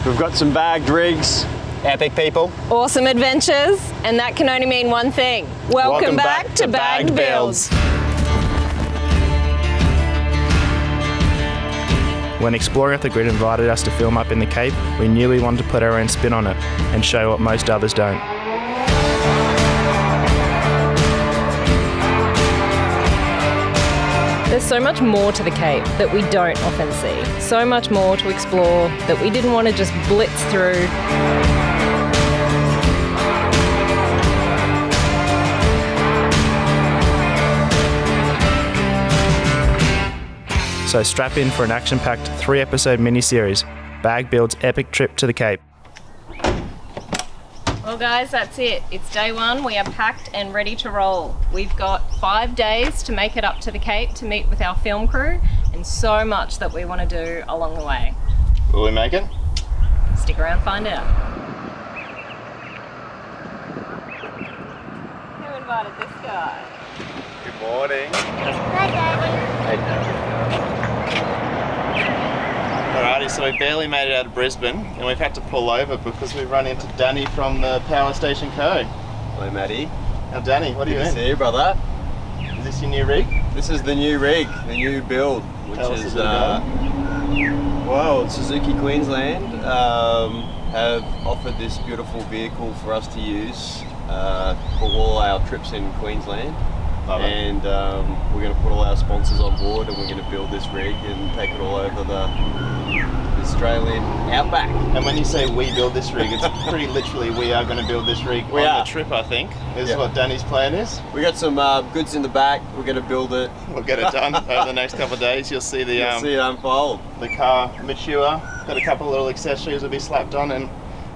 We've got some bagged rigs, epic people. Awesome adventures, and that can only mean one thing. Welcome back to Bagged Builds. When Exploring Off the Grid invited us to film up in the Cape, we knew we wanted to put our own spin on it and show what most others don't. There's so much more to the Cape that we don't often see. So much more to explore that we didn't want to just blitz through. So strap in for an action-packed 3-episode mini-series, Bag Build's epic trip to the Cape. Well guys, that's it. It's day one. We are packed and ready to roll. We've got 5 days to make it up to the Cape to meet with our film crew, and so much that we want to do along the way. Will we make it? Stick around, find out. Who invited this guy? Good morning. Hi, Daddy. Hey, Dad. Alrighty, so we barely made it out of Brisbane and we've had to pull over because we've run into Danny from the Power Station Co. Hello, Matty. Now Danny, what are you Good to in? see you, brother. Is this your new rig? This is the new rig, the new build, which Tell us is, a bit about it. well, Suzuki Queensland have offered this beautiful vehicle for us to use for all our trips in Queensland. Love it. And we're going to put all our sponsors on board and we're going to build this rig and take it all over the Australian outback. And when you say we build this rig, it's pretty literally we are going to build this rig We on are. the trip, I think, is Yeah. what Danny's plan is. We got some goods in the back, we're going to build it. We'll get it done over the next couple of days. You'll see the You'll see it unfold. the car mature. Got a couple of little accessories will be slapped on and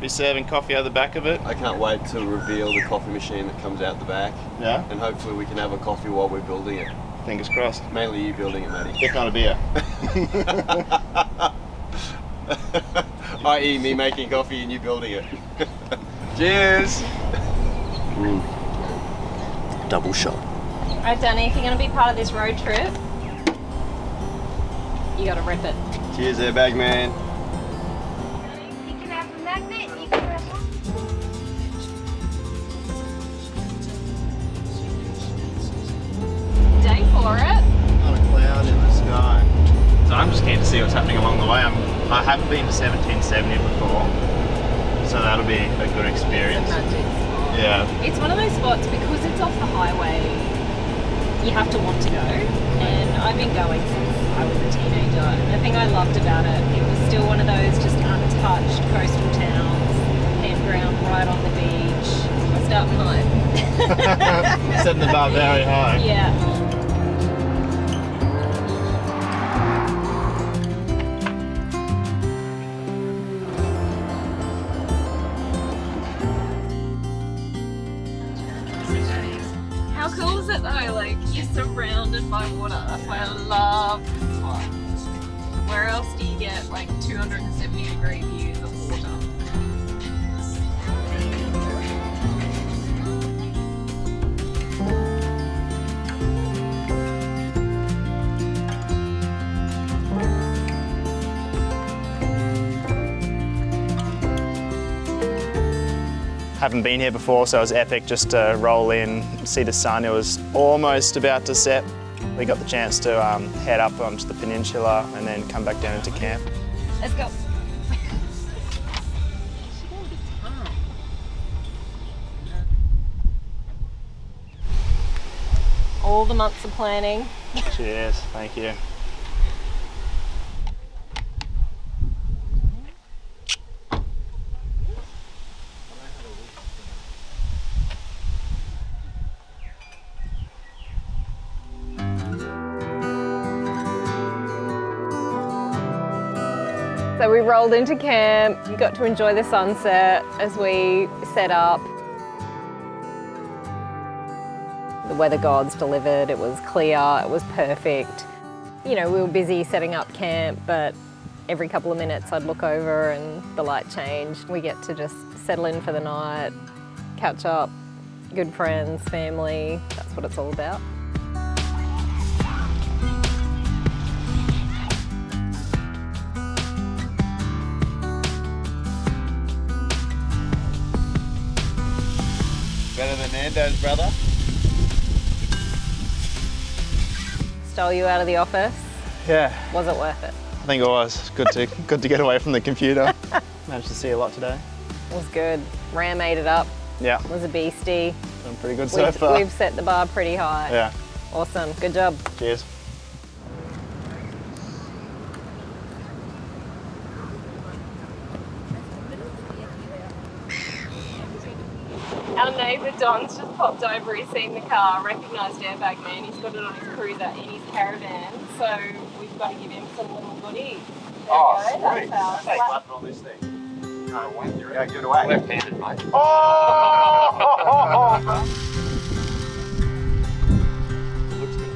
be serving coffee out the back of it. I can't wait to reveal the coffee machine that comes out the back. Yeah, And hopefully we can have a coffee while we're building it. fingers crossed. Mainly you building it, Matty. If not a beer. I.e. me making coffee and you building it. Cheers! Double shot. All right, Danny, if you're going to be part of this road trip, you got to rip it. Cheers, airbag man. You can have the magnet, you can have one. Day for it. Not a cloud in the sky. So I'm just keen to see what's happening along the way. I haven't been to 1770 before, so that'll be a good It's experience. a magic spot. Yeah. It's one of those spots because it's off the highway. You have to want to go, and I've been going since I was a teenager. And the thing I loved about it, it was still one of those just untouched coastal towns, campground right on the beach. I start behind. Setting the bar very high. Yeah. How cool is it though? Like, you're surrounded by water. That's why I love this spot. Where else do you get like 270-degree views of water? Haven't been here before, so it was epic just to roll in, see the sun. It was almost about to set. We got the chance to head up onto the peninsula and then come back down into camp. Let's go. All the months of planning. Cheers, thank you. So we rolled into camp, we got to enjoy the sunset as we set up. The weather gods delivered, it was clear, it was perfect. You know, we were busy setting up camp, but every couple of minutes I'd look over and the light changed. We get to just settle in for the night, catch up, good friends, family, that's what it's all about. Better than Nando's, brother? Stole you out of the office. Yeah, Was it worth it? I think it was. Good to get away from the computer. Managed to see a lot today. It was good. Ram ate it up. Yeah, Was a beastie. done pretty good so far. We've set the bar pretty high. Yeah, Awesome. Good job. cheers. Our neighbour Don's just popped over, he's seen the car, recognised AIRBAG man, he's got it on his cruiser in his caravan, so we've got to give him some little goodies. There we go, that's our slap. on this thing. Yeah, give it away. Left-handed, mate. Looks good.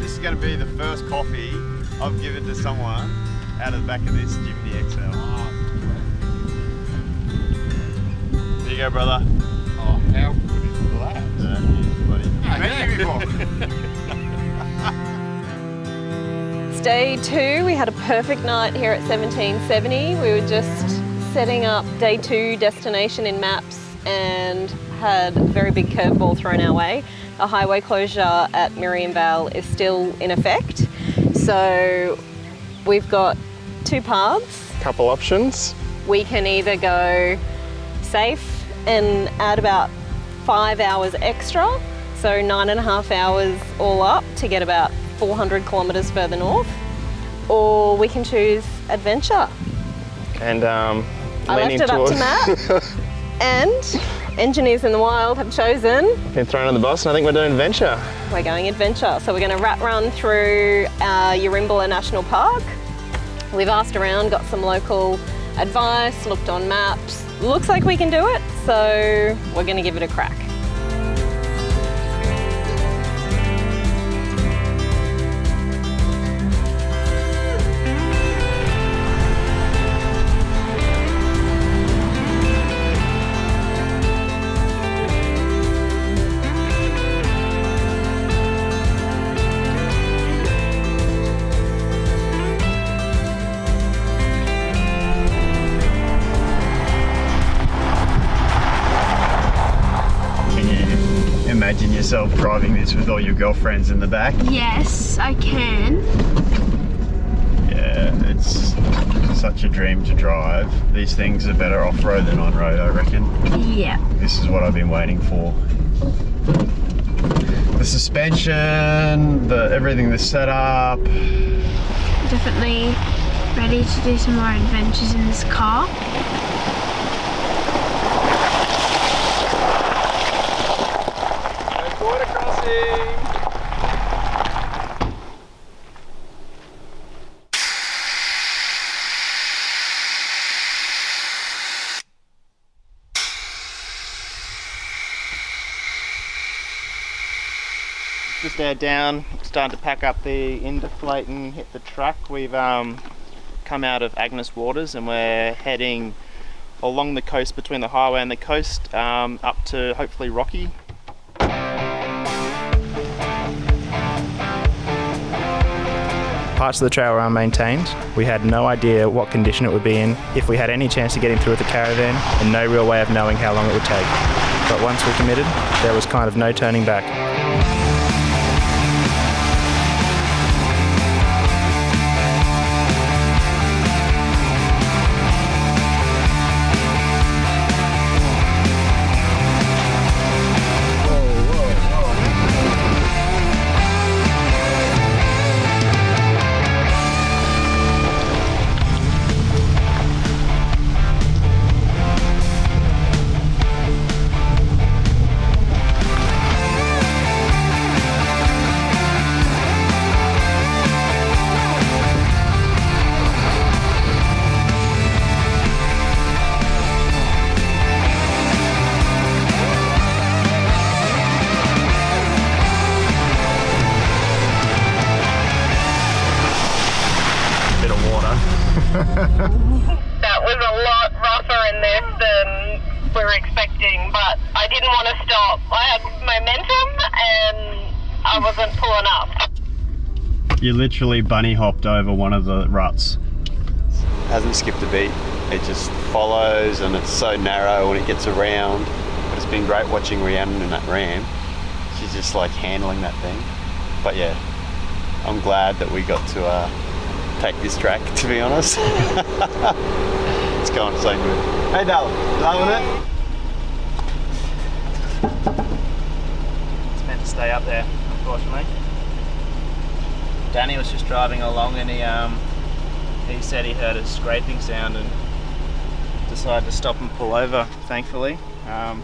This is going to be the first coffee I've given to someone out of the back of this Jimny XL. There you go, brother. Oh, how good is that? You've met you before. It's day 2, we had a perfect night here at 1770. We were just setting up day 2 destination in maps and had a very big curveball thrown our way. The highway closure at Miriam Vale is still in effect. So we've got 2 paths. Couple options. We can either go safe and add about 5 hours extra, so 9.5 hours all up to get about 400 kilometres further north, or we can choose adventure. And I left it up to Matt, and Engineers in the Wild have chosen. Been thrown on the bus, and I think we're doing adventure. We're going adventure, so we're going to rat run through Yarimbala National Park. We've asked around, got some local advice, looked on maps. Looks like we can do it, so we're going to give it a crack. Imagine yourself driving this with all your girlfriends in the back. Yes, I can. Yeah, it's such a dream to drive. These things are better off-road than on-road, I reckon. Yeah. This is what I've been waiting for. The suspension, everything, the setup. Definitely ready to do some more adventures in this car. Border crossing! Just out down, starting to pack up the indiflate and hit the truck. We've come out of Agnes Waters and we're heading along the coast between the highway and the coast up to hopefully Rocky. Parts of the trail were unmaintained. We had no idea what condition it would be in, if we had any chance of getting through with the caravan, and no real way of knowing how long it would take. But once we committed, there was kind of no turning back. That was a lot rougher in this than we were expecting, but I didn't want to stop. I had momentum and I wasn't pulling up. You literally bunny hopped over one of the ruts. Hasn't skipped a beat. It just follows, and it's so narrow when it gets around. But it's been great watching Rhiannon in that ramp. She's just like handling that thing. But yeah, I'm glad that we got to take this track, to be honest. It's going so good. Hey darling, loving it? It's meant to stay up there, unfortunately. Danny was just driving along and he said he heard a scraping sound and decided to stop and pull over, thankfully. I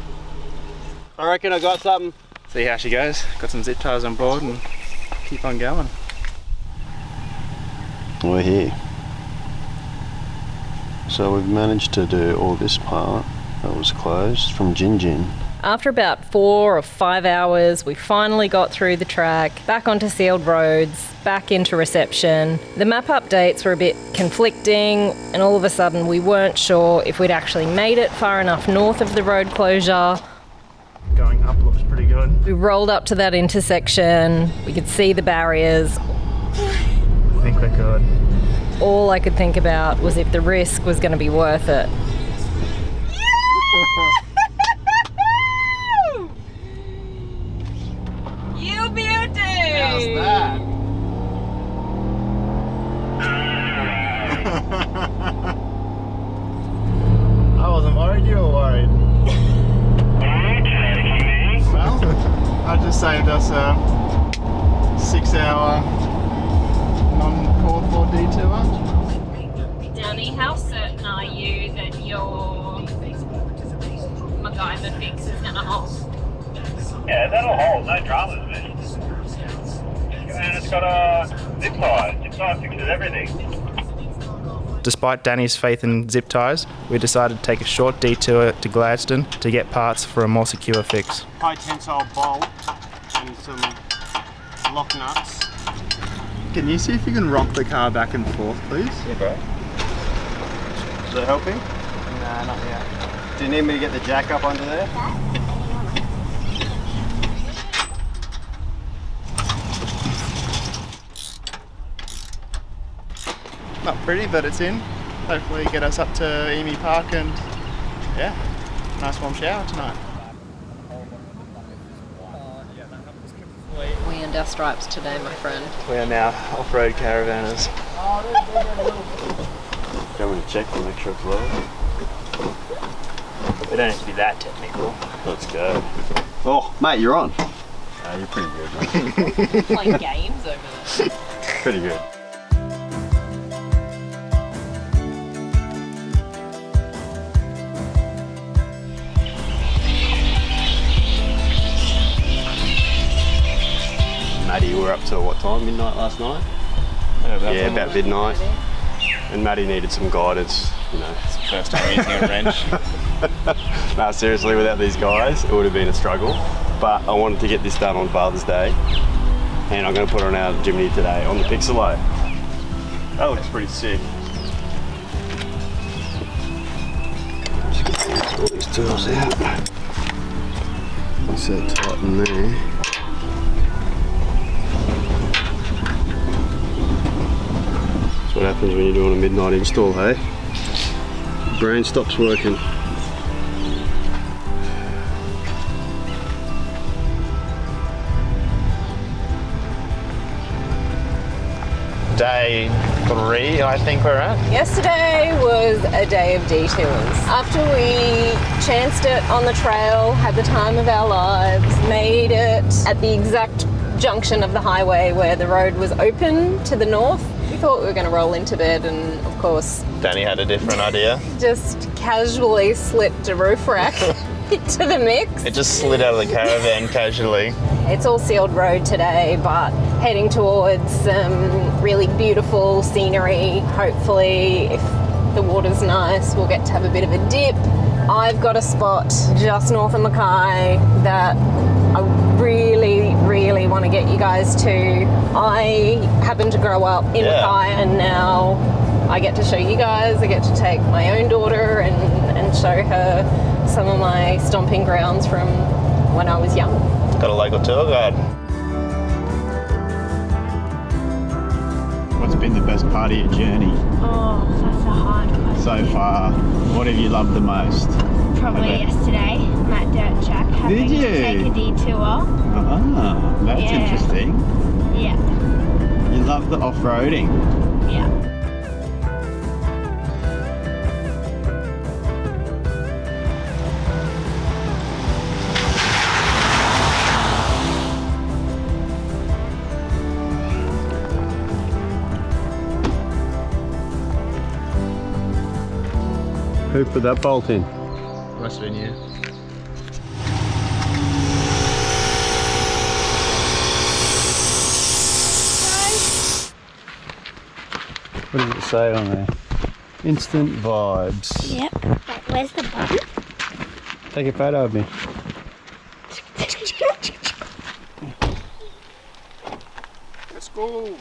reckon I got something. See how she goes. Got some zip ties on board and keep on going. We're here. So we've managed to do all this part that was closed from Gin Gin. After about 4 or 5 hours, we finally got through the track, back onto sealed roads, back into reception. The map updates were a bit conflicting, and all of a sudden we weren't sure if we'd actually made it far enough north of the road closure. Going up looks pretty good. We rolled up to that intersection, we could see the barriers. I think we're good. All I could think about was if the risk was going to be worth it. You beauty! How's that? I wasn't worried, you were worried. Well, I just saved us a 6-hour non-called for detour. Danny, how certain are you that your MacGyver fix is going to hold? Yeah, that'll hold, no dramas, man. And it's got a zip tie. Zip tie fixes everything. Despite Danny's faith in zip ties, we decided to take a short detour to Gladstone to get parts for a more secure fix. High tensile bolt and some lock nuts. Can you see if you can rock the car back and forth, please? Yeah, bro. Is that helping? Nah, not yet. Do you need me to get the jack up under there? Not pretty, but it's in. Hopefully get us up to Emu Park and, yeah, nice warm shower tonight. We earned our stripes today, my friend. We are now off-road caravanners. Do you want me to check to make sure it's low? We don't have to be that technical. Let's go. Oh, mate, you're on. You're pretty good, mate. Playing games over there. Pretty good. Maddie, you were up till what time? Midnight last night? Yeah, about midnight. And Maddie needed some guidance, you know. It's the first time using a wrench. No, seriously, without these guys, it would have been a struggle. But I wanted to get this done on Father's Day. And I'm going to put it on our Jimny today on the Pixelo. That looks pretty sick. Just get all these tools out. Once that tighten there. That's what happens when you're doing a midnight install, hey? Your brain stops working. Day 3, I think we're at. Yesterday was a day of detours. After we chanced it on the trail, had the time of our lives, made it at the exact junction of the highway where the road was open to the north, we thought we were going to roll into bed, and of course Danny had a different idea. just casually slipped a roof rack into the mix. It just slid out of the caravan casually. It's all sealed road today, but heading towards some really beautiful scenery. Hopefully, if the water's nice, we'll get to have a bit of a dip. I've got a spot just north of Mackay that I really, really want to get you guys to. I happen to grow up in Mackay, and now I get to show you guys. I get to take my own daughter and show her some of my stomping grounds from when I was young. Got a local tour guide. What's been the best part of your journey Oh, that's a hard question. so far? What have you loved the most? Probably Okay. yesterday, that dirt track, having Did to you? take a detour. Ah, that's Yeah. interesting. Yeah, You love the off-roading. yeah. Who put that bolt in? Must have been you. What does it say on there? Instant vibes. Yep. Wait, where's the button? Take a photo of me. Let's go.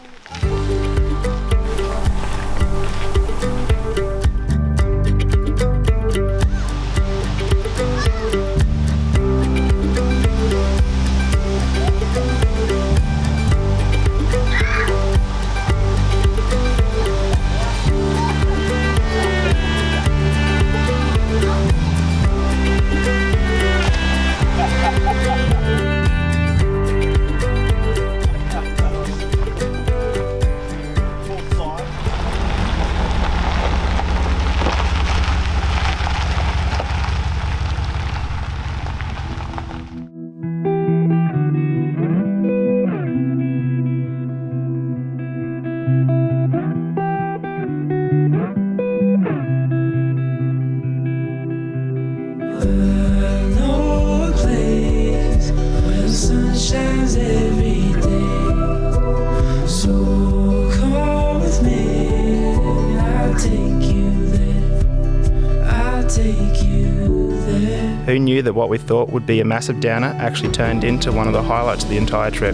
Who knew that what we thought would be a massive downer actually turned into one of the highlights of the entire trip?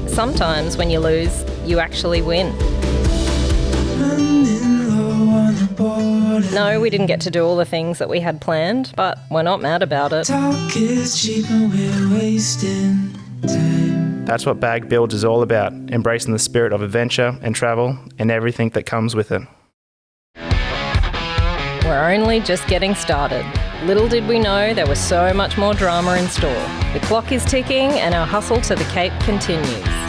Sometimes when you lose, you actually win. No, we didn't get to do all the things that we had planned, but we're not mad about it. Talk is cheap and we're wasting time. That's what Bag Builds is all about, embracing the spirit of adventure and travel and everything that comes with it. We're only just getting started. Little did we know there was so much more drama in store. The clock is ticking and our hustle to the Cape continues.